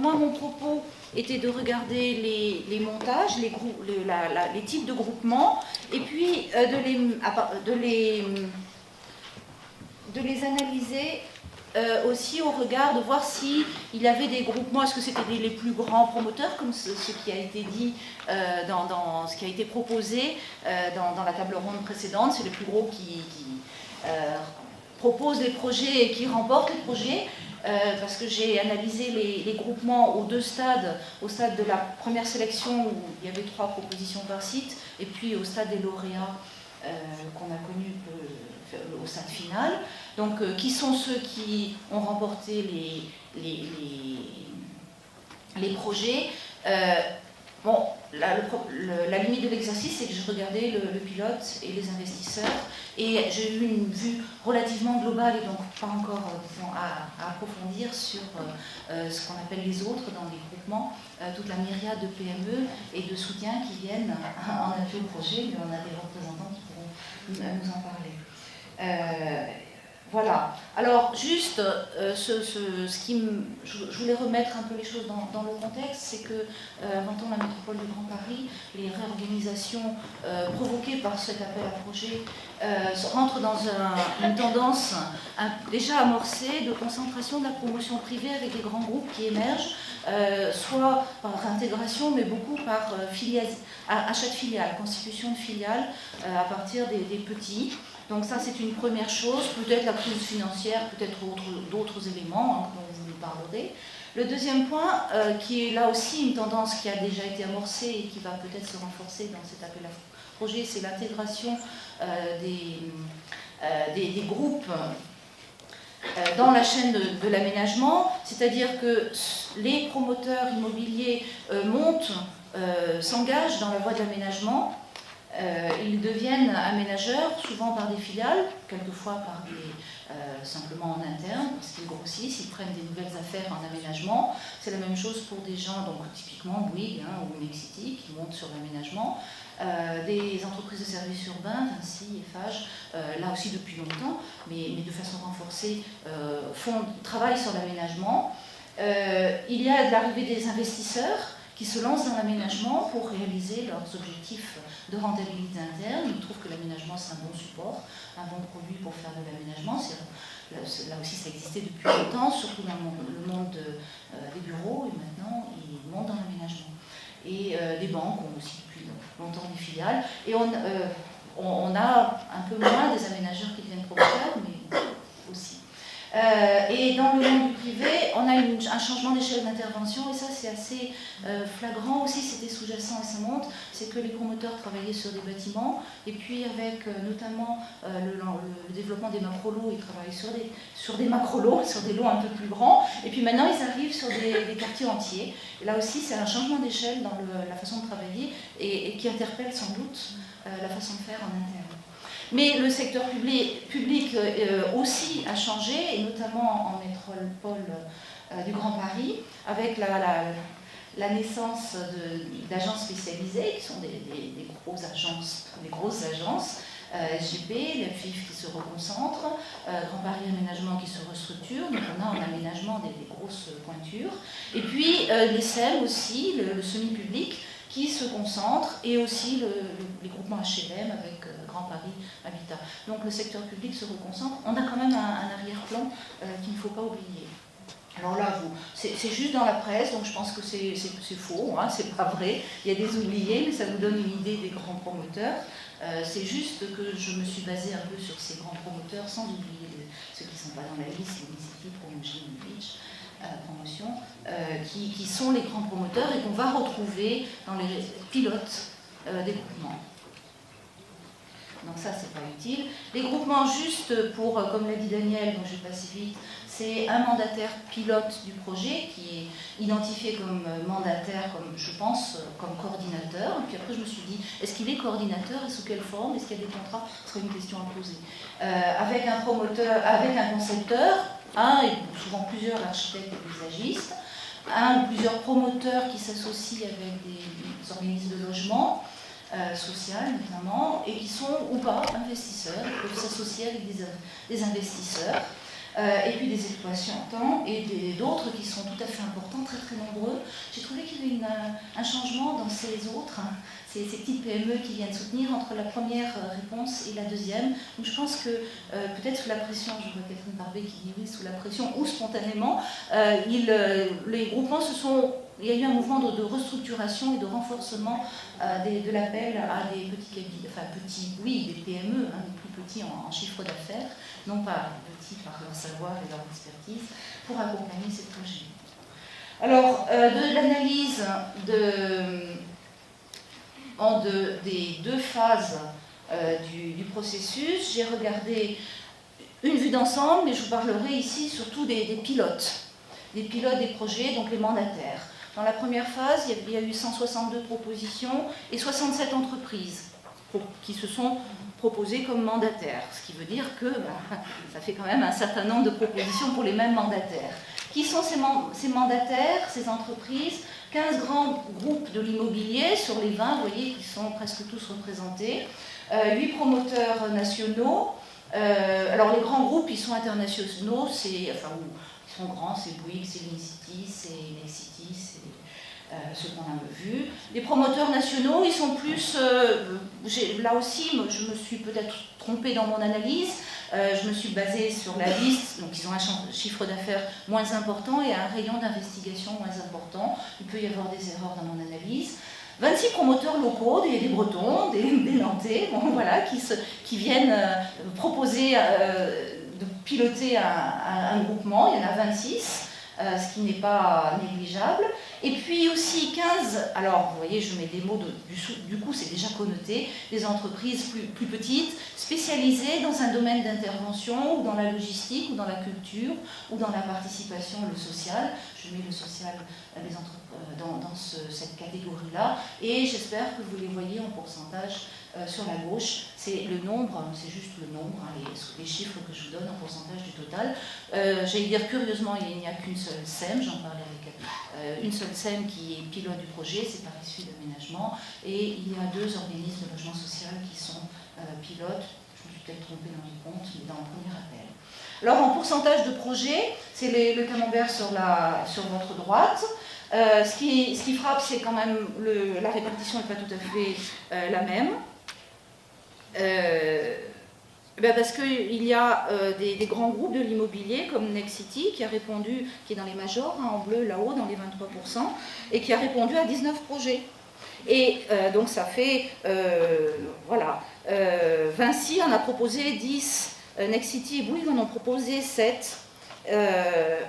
moi, mon propos était de regarder les montages, les types de groupements, et puis de les analyser aussi au regard de voir s'il y avait des groupements, est-ce que c'était les plus grands promoteurs, comme ce qui a été dit dans ce qui a été proposé dans la table ronde précédente, c'est les plus gros qui proposent les projets et qui remportent les projets. Parce que j'ai analysé les groupements aux deux stades, au stade de la première sélection où il y avait 3 propositions par site, et puis au stade des lauréats qu'on a connus au stade final. Donc, qui sont ceux qui ont remporté les projets. Bon, la limite de l'exercice, c'est que je regardais le pilote et les investisseurs, et j'ai eu une vue relativement globale et donc pas encore à approfondir sur ce qu'on appelle les autres dans les groupements, toute la myriade de PME et de soutiens qui viennent en appui au projet, mais on a des représentants qui pourront nous en parler. Voilà. Alors, juste, je voulais remettre un peu les choses dans le contexte, c'est que, avant la métropole du Grand Paris, les réorganisations provoquées par cet appel à projet rentrent dans une tendance déjà amorcée de concentration de la promotion privée avec des grands groupes qui émergent, soit par intégration, mais beaucoup par achat de filiales, constitution de filiales à partir des petits. Donc ça, c'est une première chose, peut-être la crise financière, peut-être d'autres éléments dont vous nous parlerez. Le deuxième point, qui est là aussi une tendance qui a déjà été amorcée et qui va peut-être se renforcer dans cet appel à projet, c'est l'intégration des groupes dans la chaîne de l'aménagement, c'est-à-dire que les promoteurs immobiliers s'engagent dans la voie de l'aménagement. Ils deviennent aménageurs, souvent par des filiales, quelquefois par simplement en interne, parce qu'ils grossissent, ils prennent des nouvelles affaires en aménagement. C'est la même chose pour des gens, donc typiquement Bouygues ou Nexity, qui montent sur l'aménagement. Des entreprises de services urbains, Vinci, Eiffage, là aussi depuis longtemps, mais de façon renforcée, travaillent sur l'aménagement. Il y a l'arrivée des investisseurs qui se lancent dans l'aménagement pour réaliser leurs objectifs de rentabilité interne. Ils trouvent que l'aménagement, c'est un bon support, un bon produit pour faire de l'aménagement. Là aussi, ça existait depuis longtemps, surtout dans le monde des bureaux, et maintenant, ils montent dans l'aménagement. Et les banques ont aussi depuis longtemps des filiales. Et on a un peu moins des aménageurs qui deviennent promoteurs, mais aussi. Et dans le monde du privé, on a un changement d'échelle d'intervention, et ça c'est assez flagrant aussi, c'était sous-jacent et ça monte, c'est que les promoteurs travaillaient sur des bâtiments, et puis avec notamment le développement des macro-lots, ils travaillent sur des macro-lots, sur des lots un peu plus grands, et puis maintenant ils arrivent sur des quartiers entiers. Et là aussi c'est un changement d'échelle dans la façon de travailler, et qui interpelle sans doute la façon de faire en interne. Mais le secteur public aussi a changé, et notamment en métropole du Grand Paris, avec la naissance d'agences spécialisées, qui sont des grosses agences, SGP, la FIF qui se reconcentre, Grand Paris Aménagement qui se restructure, donc on a en aménagement des grosses pointures, et puis les SEM aussi, le semi-public, qui se concentre, et aussi les groupements HLM avec Grand Paris Habitat. Donc le secteur public se reconcentre. On a quand même un arrière-plan qu'il ne faut pas oublier. Alors là, c'est juste dans la presse, donc je pense que c'est faux, c'est pas vrai. Il y a des oubliés, mais ça vous donne une idée des grands promoteurs. C'est juste que je me suis basée un peu sur ces grands promoteurs, sans oublier ceux qui ne sont pas dans la liste, Unicity, Promotion, Beach, Promotion, qui sont les grands promoteurs et qu'on va retrouver dans les pilotes des groupements. Donc ça, c'est pas utile. Les groupements, juste pour, comme l'a dit Daniel, donc je vais passer vite, c'est un mandataire pilote du projet qui est identifié comme mandataire, comme je pense, comme coordinateur. Et puis après, je me suis dit, est-ce qu'il est coordinateur et sous quelle forme? Est-ce qu'il y a des contrats? Ce serait une question à poser. Avec un promoteur, avec un concepteur, un et souvent plusieurs architectes et paysagistes, un ou plusieurs promoteurs qui s'associent avec des organismes de logement, social notamment, et qui sont ou pas investisseurs, ils peuvent s'associer avec des investisseurs. et puis des exploitants et d'autres qui sont tout à fait importants, très très nombreux. J'ai trouvé qu'il y avait un changement dans ces autres, hein, ces petites PME qui viennent soutenir entre la première réponse et la deuxième. Donc je pense que peut-être sous la pression, je vois Catherine Barbet qui dit oui, sous la pression ou spontanément, les groupements il y a eu un mouvement de restructuration et de renforcement de l'appel à des petits cabinets, enfin petits, oui, des PME, hein, des plus petits en chiffre d'affaires, non pas petits par leur savoir et leur expertise, pour accompagner ces projets. Alors, de l'analyse des deux phases du processus, j'ai regardé une vue d'ensemble, et je vous parlerai ici surtout des pilotes des projets, donc les mandataires. Dans la première phase, il y a eu 162 propositions et 67 entreprises qui se sont proposées comme mandataires, ce qui veut dire que ça fait quand même un certain nombre de propositions pour les mêmes mandataires. Qui sont ces mandataires, ces entreprises? 15 grands groupes de l'immobilier sur les 20, vous voyez, qui sont presque tous représentés. 8 promoteurs nationaux. Alors les grands groupes, ils sont internationaux, ils sont grands, c'est Bouygues, c'est Lincity, c'est Nexity, c'est ceux qu'on a vu. Les promoteurs nationaux, ils sont plus... là aussi, je me suis peut-être trompée dans mon analyse. Je me suis basée sur la liste, donc ils ont un chiffre d'affaires moins important et un rayon d'investigation moins important. Il peut y avoir des erreurs dans mon analyse. 26 promoteurs locaux, des Bretons, des Nantais, bon, voilà, qui viennent proposer de piloter un groupement. Il y en a 26. Ce qui n'est pas négligeable. Et puis aussi 15, alors vous voyez, je mets des mots, du coup c'est déjà connoté, des entreprises plus petites, spécialisées dans un domaine d'intervention, ou dans la logistique, ou dans la culture, ou dans la participation, le social. Je mets le social dans cette catégorie-là, et j'espère que vous les voyez en pourcentage sur la gauche. C'est le nombre, c'est juste le nombre, hein, les chiffres que je vous donne en pourcentage du total. J'allais dire curieusement, il n'y a qu'une seule SEM, j'en parlais avec une seule SEM qui est pilote du projet, c'est par issue d'aménagement, et il y a 2 organismes de logement social qui sont pilotes. Je me suis peut-être trompée dans les comptes, mais dans le premier appel. Alors en pourcentage de projet, c'est le camembert sur votre droite. Ce qui frappe, c'est quand même la répartition n'est pas tout à fait la même. Parce qu'il y a des grands groupes de l'immobilier comme Nexity qui a répondu, qui est dans les majors, hein, en bleu là-haut, dans les 23%, et qui a répondu à 19 projets. Et donc ça fait, voilà, Vinci en a proposé 10, Nexity et Bouygues en ont proposé 7.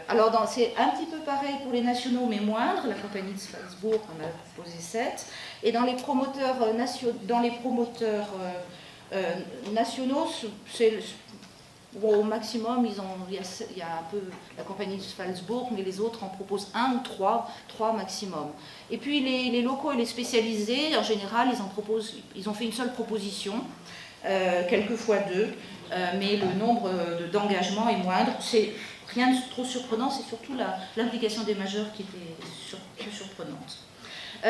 Alors c'est un petit peu pareil pour les nationaux, mais moindre. La compagnie de Salzbourg en a proposé 7. Et dans les promoteurs nationaux, au maximum, il y a un peu la compagnie de Salzbourg, mais les autres en proposent 1 ou 3 maximum. Et puis les locaux et les spécialisés, en général, ils ont fait une seule proposition, quelquefois 2, mais le nombre d'engagements est moindre. C'est rien de trop surprenant, c'est surtout l'implication des majeurs qui était plus surprenante.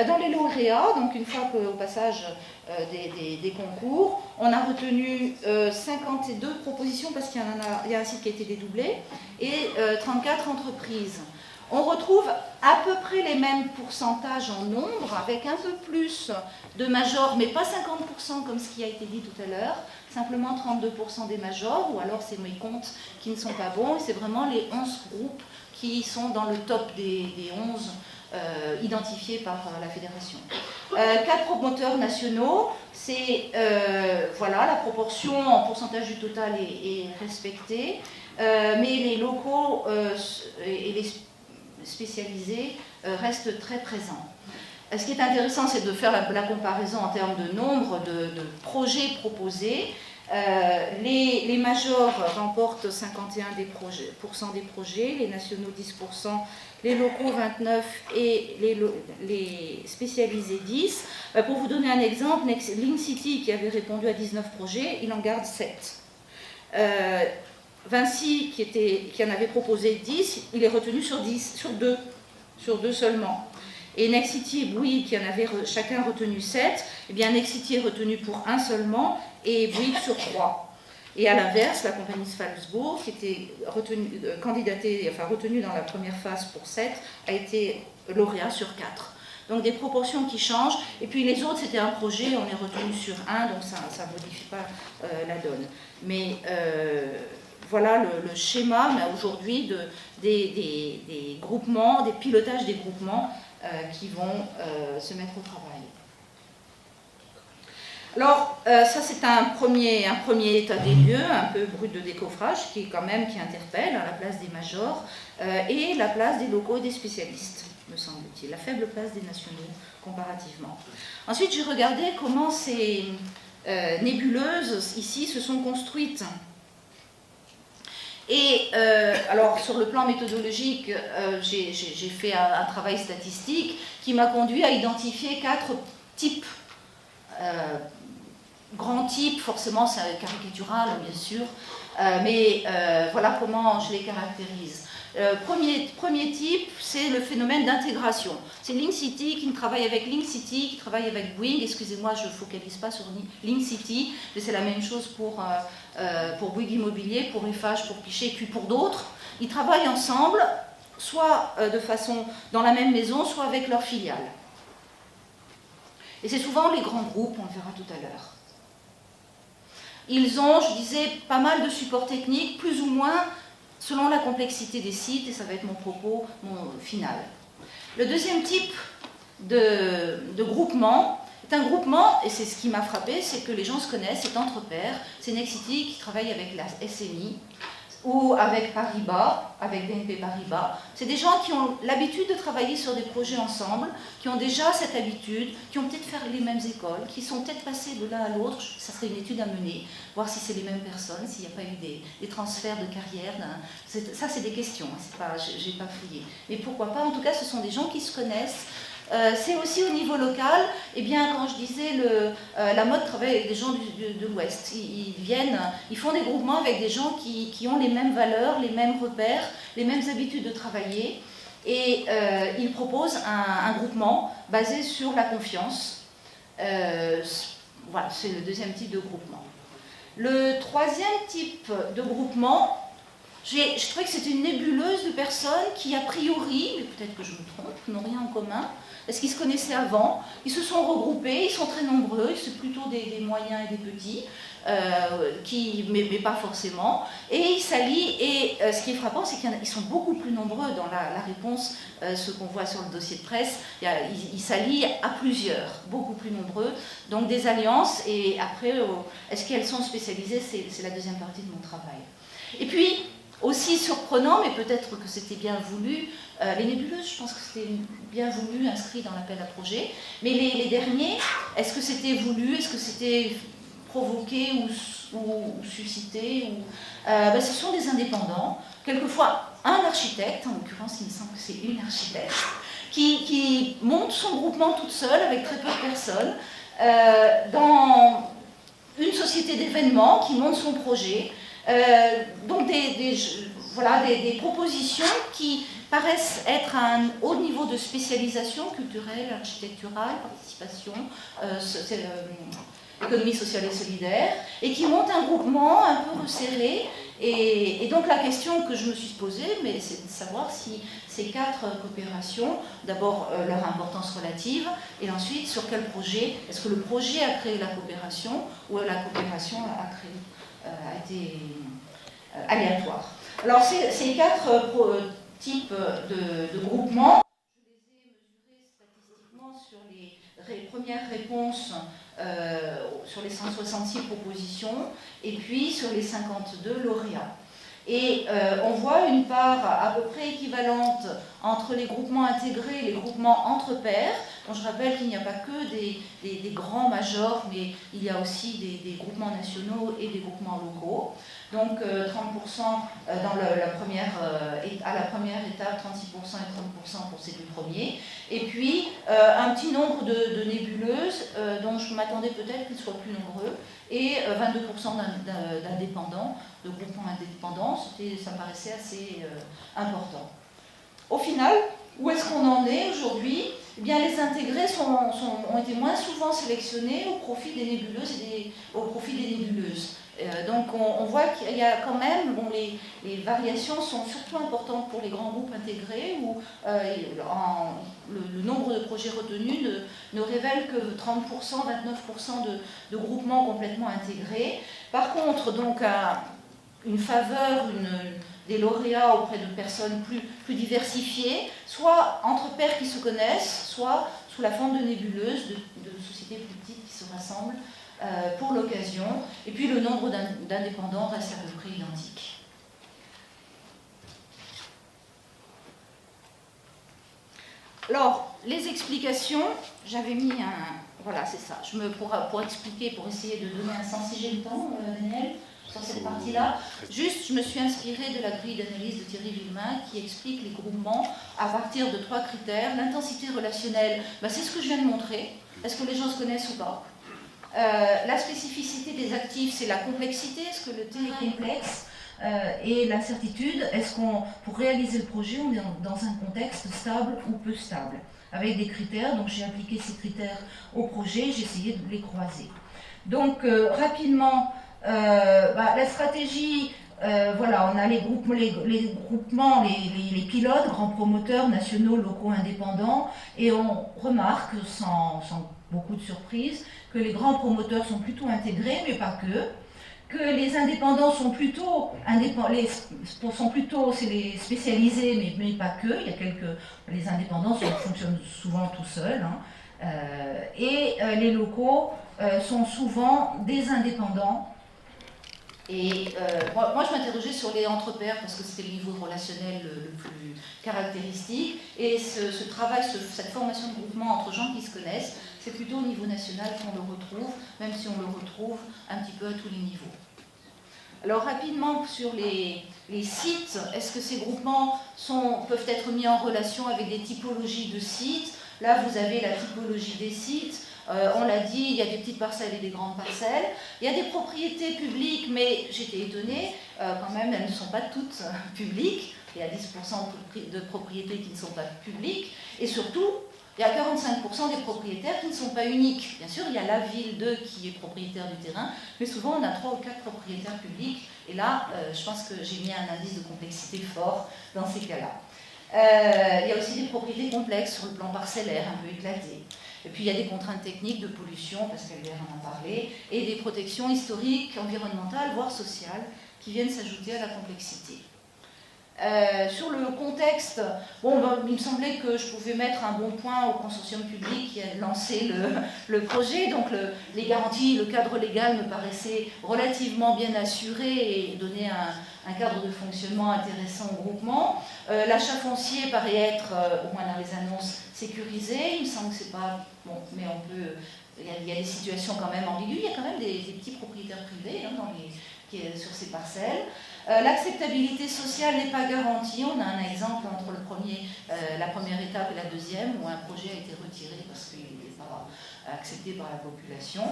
Dans les lauréats, donc une fois qu'au passage des concours, on a retenu 52 propositions parce qu'il y a un site qui a été dédoublé et 34 entreprises. On retrouve à peu près les mêmes pourcentages en nombre, avec un peu plus de majors, mais pas 50% comme ce qui a été dit tout à l'heure, simplement 32% des majors, ou alors c'est mes comptes qui ne sont pas bons, et c'est vraiment les 11 groupes qui sont dans le top des 11 identifiés par la fédération. 4 promoteurs nationaux, c'est voilà, la proportion en pourcentage du total est respectée, mais les locaux et les spécialisés restent très présents. Ce qui est intéressant, c'est de faire la comparaison en termes de nombre de projets proposés. Les majors remportent 51% des projets, les nationaux 10%, les locaux 29% et les spécialisés 10%. Pour vous donner un exemple, Lincity, qui avait répondu à 19 projets, il en garde 7. Vinci, qui en avait proposé 10, il est retenu sur 2 seulement. Et Nexity et Bouygues, qui en avaient chacun retenu 7, eh bien Nexity est retenu pour 1 seulement et Bouygues sur 3. Et à l'inverse, la compagnie Salzbourg, qui était retenue dans la première phase pour 7, a été lauréat sur 4. Donc des proportions qui changent. Et puis les autres, c'était un projet, on est retenu sur 1, donc ça ne modifie pas la donne. Mais voilà le schéma aujourd'hui des groupements, des pilotages des groupements qui vont se mettre au travail. Alors, ça c'est un premier état des lieux, un peu brut de décoffrage, qui interpelle à la place des majors et la place des locaux et des spécialistes, me semble-t-il, la faible place des nationaux comparativement. Ensuite, j'ai regardé comment ces nébuleuses ici se sont construites. Et alors, sur le plan méthodologique, j'ai fait un travail statistique qui m'a conduit à identifier 4 types. Grands types, forcément c'est caricatural bien sûr, mais voilà comment je les caractérise. Premier type, c'est le phénomène d'intégration. C'est Link City qui travaille avec Link City, qui travaille avec Bouygues. Excusez-moi, je ne focalise pas sur Link City, mais c'est la même chose pour Bouygues Immobilier, pour Eiffage, pour Pichet, et puis pour d'autres. Ils travaillent ensemble, soit de façon dans la même maison, soit avec leurs filiales. Et c'est souvent les grands groupes, on le verra tout à l'heure. Ils ont, je disais, pas mal de supports techniques, plus ou moins selon la complexité des sites, et ça va être mon propos final. Le deuxième type de groupement est un groupement, et c'est ce qui m'a frappé, c'est que les gens se connaissent, c'est entre pairs. C'est Nexity qui travaille avec la SNI, ou avec Paribas, avec BNP Paribas. C'est des gens qui ont l'habitude de travailler sur des projets ensemble, qui ont déjà cette habitude, qui ont peut-être fait les mêmes écoles, qui sont peut-être passés de l'un à l'autre. Ça serait une étude à mener, voir si c'est les mêmes personnes, s'il n'y a pas eu des transferts de carrière. Ça, c'est des questions, je n'ai pas fouillé. Mais pourquoi pas? En tout cas, ce sont des gens qui se connaissent. C'est aussi au niveau local, quand je disais la mode travaille avec des gens de l'Ouest. Ils font des groupements avec des gens qui ont les mêmes valeurs, les mêmes repères, les mêmes habitudes de travailler, et ils proposent un groupement basé sur la confiance. Voilà, c'est le deuxième type de groupement. Le troisième type de groupement, je trouvais que c'était une nébuleuse de personnes qui, a priori, mais peut-être que je me trompe, n'ont rien en commun, parce qu'ils se connaissaient avant, ils se sont regroupés, ils sont très nombreux, c'est plutôt des moyens et des petits, mais pas forcément, et ils s'allient, et ce qui est frappant, c'est qu'ils sont beaucoup plus nombreux dans la réponse, ce qu'on voit sur le dossier de presse, ils s'allient à plusieurs, beaucoup plus nombreux, donc des alliances, et après, est-ce qu'elles sont spécialisées, c'est la deuxième partie de mon travail. Et puis, aussi surprenant, mais peut-être que c'était bien voulu, les nébuleuses, je pense que c'était bien voulu, inscrit dans l'appel à projet, mais les derniers, est-ce que c'était voulu, est-ce que c'était provoqué ou suscité ce sont des indépendants, quelquefois un architecte, en l'occurrence il me semble que c'est une architecte, qui monte son groupement toute seule, avec très peu de personnes, dans une société d'événements, qui monte son projet, donc des propositions qui paraissent être à un haut niveau de spécialisation culturelle, architecturale, participation, économie sociale et solidaire, et qui montent un groupement un peu resserré. Et donc la question que je me suis posée, c'est de savoir si ces 4 coopérations, d'abord leur importance relative, et ensuite sur quel projet, est-ce que le projet a créé la coopération, ou la coopération a été aléatoire. Alors ces 4 types de groupements, je les ai mesurés statistiquement sur les premières réponses sur les 166 propositions et puis sur les 52 lauréats. Et on voit une part à peu près équivalente entre les groupements intégrés et les groupements entre pairs. Donc je rappelle qu'il n'y a pas que des grands majors, mais il y a aussi des groupements nationaux et des groupements locaux. Donc 30% à la première étape, 36% et 30% pour ces 2 premiers. Et puis un petit nombre de nébuleuses, dont je m'attendais peut-être qu'ils soient plus nombreux, et 22% d'indépendants, de groupements indépendants. Ça me paraissait assez important. Au final, où est-ce qu'on en est aujourd'hui? eh bien, les intégrés ont été moins souvent sélectionnés au profit des nébuleuses au profit des nébuleuses. Donc on voit qu'il y a quand même, bon, les variations sont surtout importantes pour les grands groupes intégrés où le nombre de projets retenus ne révèle que 30%, 29% de groupements complètement intégrés. Par contre, donc, une faveur, des lauréats auprès de personnes plus diversifiées, soit entre pairs qui se connaissent, soit sous la forme de nébuleuses, de sociétés plus petites qui se rassemblent pour l'occasion. Et puis le nombre d'indépendants reste à peu près identique. Alors, les explications, j'avais mis un... Voilà, c'est ça. Pour expliquer, pour essayer de donner un sens, si j'ai le temps, Daniel, sur cette partie-là. Juste, je me suis inspirée de la grille d'analyse de Thierry Villemain qui explique les groupements à partir de 3 critères. L'intensité relationnelle, c'est ce que je viens de montrer. Est-ce que les gens se connaissent ou pas ? La spécificité des actifs, c'est la complexité. Est-ce que le terrain est complexe ? Et l'incertitude, est-ce pour réaliser le projet, on est dans un contexte stable ou peu stable ? Avec des critères, donc j'ai appliqué ces critères au projet, j'ai essayé de les croiser. Donc, rapidement, la stratégie, voilà, on a les groupements, les pilotes, grands promoteurs, nationaux, locaux, indépendants, et on remarque, sans beaucoup de surprises, que les grands promoteurs sont plutôt intégrés, mais pas que les indépendants sont plutôt c'est les spécialisés, mais pas que. Il y a les indépendants fonctionnent souvent tout seuls, hein, et les locaux sont souvent des indépendants. Et moi, je m'interrogeais sur les entre-pairs parce que c'était le niveau relationnel le plus caractéristique. Et ce travail, cette formation de groupement entre gens qui se connaissent, c'est plutôt au niveau national qu'on le retrouve, même si on le retrouve un petit peu à tous les niveaux. Alors rapidement sur les sites, est-ce que ces groupements peuvent être mis en relation avec des typologies de sites ? Là, vous avez la typologie des sites. On l'a dit, il y a des petites parcelles et des grandes parcelles. Il y a des propriétés publiques, mais j'étais étonnée, quand même, elles ne sont pas toutes publiques. Il y a 10% de propriétés qui ne sont pas publiques. Et surtout, il y a 45% des propriétaires qui ne sont pas uniques. Bien sûr, il y a la ville 2 qui est propriétaire du terrain, mais souvent on a 3 ou 4 propriétaires publics. Et là, je pense que j'ai mis un indice de complexité fort dans ces cas-là. Il y a aussi des propriétés complexes sur le plan parcellaire, un peu éclatées. Et puis il y a des contraintes techniques de pollution, parce qu'Albert en a parlé, et des protections historiques, environnementales, voire sociales, qui viennent s'ajouter à la complexité. Sur le contexte, il me semblait que je pouvais mettre un bon point au consortium public qui a lancé le projet. Donc les garanties, le cadre légal me paraissait relativement bien assuré et donnait un cadre de fonctionnement intéressant au groupement. L'achat foncier paraît être, au moins dans les annonces, sécurisé. Il me semble que c'est pas... Bon, mais on peut... Il y a des situations quand même ambiguës. Il y a quand même des petits propriétaires privés sur ces parcelles. L'acceptabilité sociale n'est pas garantie. On a un exemple entre la première étape et la deuxième, où un projet a été retiré parce qu'il n'était pas accepté par la population.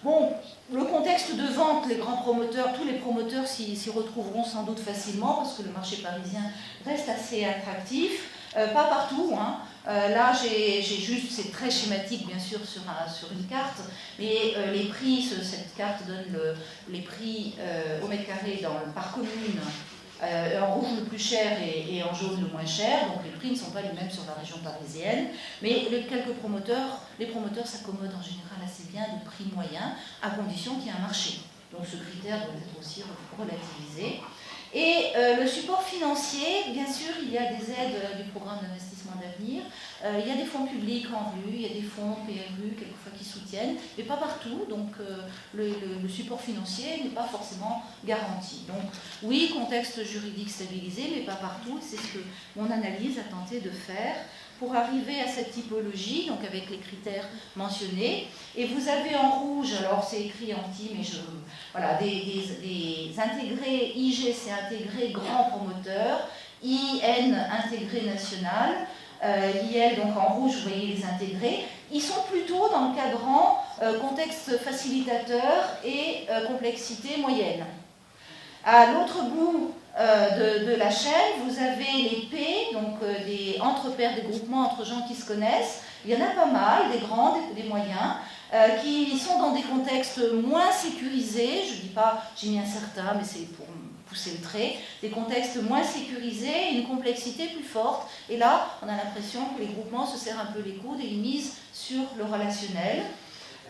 Bon, le contexte de vente, les grands promoteurs, tous les promoteurs s'y retrouveront sans doute facilement, parce que le marché parisien reste assez attractif. Pas partout, hein. Là, j'ai juste, c'est très schématique bien sûr sur une carte, mais les prix, cette carte donne les prix au mètre carré par commune, en rouge le plus cher et en jaune le moins cher, donc les prix ne sont pas les mêmes sur la région parisienne, mais les promoteurs s'accommodent en général assez bien de prix moyens, à condition qu'il y ait un marché. Donc ce critère doit être aussi relativisé. Et le support financier, bien sûr, il y a des aides du programme d'investissement d'avenir, il y a des fonds publics en vue, il y a des fonds PRU quelquefois qui soutiennent, mais pas partout, donc le support financier n'est pas forcément garanti. Donc oui, contexte juridique stabilisé, mais pas partout, c'est ce que mon analyse a tenté de faire pour arriver à cette typologie, donc avec les critères mentionnés. Et vous avez en rouge, alors c'est écrit en petit, mais voilà, des intégrés, IG c'est intégré grand promoteur, IN intégré national, l'IL donc en rouge, vous voyez les intégrés. Ils sont plutôt dans le cadran contexte facilitateur et complexité moyenne. À l'autre bout de la chaîne, vous avez les P, donc entre pairs, des groupements entre gens qui se connaissent. Il y en a pas mal, des grands, des moyens, qui sont dans des contextes moins sécurisés. Je ne dis pas, j'ai mis un certain, mais c'est pour pousser le trait. Des contextes moins sécurisés, une complexité plus forte. Et là, on a l'impression que les groupements se serrent un peu les coudes et ils misent sur le relationnel.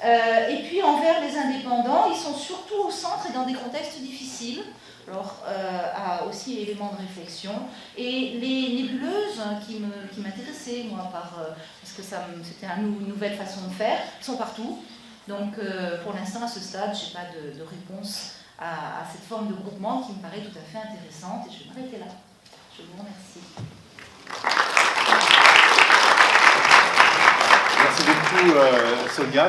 Et puis envers les indépendants, ils sont surtout au centre et dans des contextes difficiles. Alors, a aussi éléments de réflexion. Et les nébuleuses qui m'intéressaient, moi, parce que c'était une nouvelle façon de faire, sont partout. Donc, pour l'instant, à ce stade, je n'ai pas de réponse à cette forme de groupement qui me paraît tout à fait intéressante. Et je vais m'arrêter là. Je vous remercie. Merci beaucoup, Sonia.